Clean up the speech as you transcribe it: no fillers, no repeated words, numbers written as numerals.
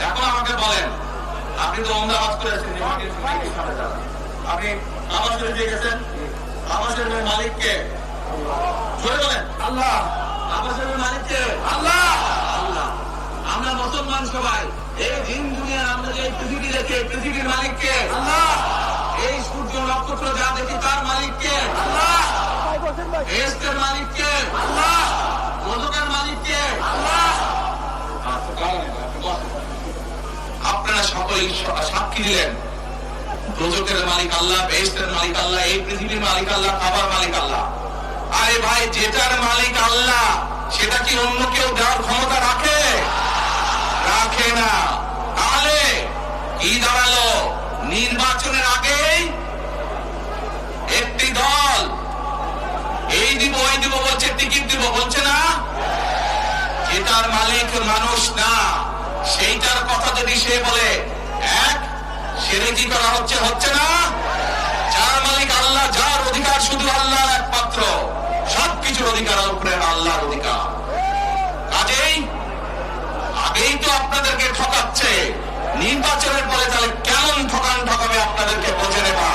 এখন আমাকে বলেন, আপনি তো অমদাবাদ করেছেন, আপনি আমার শরীরে গেছেন, আমার শরীরের মালিককে জোরে বলেন আল্লাহ। আমার শরীরের মালিককে আল্লাহ। আল্লাহ। আমরা মুসলমান সবাই এই দিন দুনিয়ার আমরা যে পৃথিবী দেখে পৃথিবীর মালিককে আল্লাহ। এই সূর্য নক্ষত্র যা দেখি তার মালিককে আল্লাহ। এর মালিককে আল্লাহ। রোজকের মালিককে আল্লাহ। আপনারা সকলেই সাক্ষী দিলেন রোজকের মালিক আল্লাহ, বেহেশতের মালিক আল্লাহ, এই পৃথিবীর মালিক আল্লাহ, খাবার মালিক আল্লাহ। আরে ভাই, যেটার মালিক আল্লাহ সেটা কি অন্য কেউ দেওয়ার ক্ষমতা রাখে? রাখে না। তাহলে কি দাঁড়ালো? নির্বাচনের আগেই একটি দল এই দিব ওই দিব বলছে, টিকিট দিব বলছে না? যেটার মালিক মানুষ না সেইটার কথা যদি সে বলে, এক সেরে কি করা হচ্ছে? হচ্ছে না? যার মালিক আল্লাহ, যার অধিকার শুধু আল্লাহর একমাত্র, সবকিছুর অধিকার উপরে আল্লাহর অধিকার। কাজেই আগেই তো আপনাদেরকে ঠকাচ্ছে, নির্বাচনের পরে তাহলে কেমন ঠকাবে আপনাদেরকে বোঝে নেবা।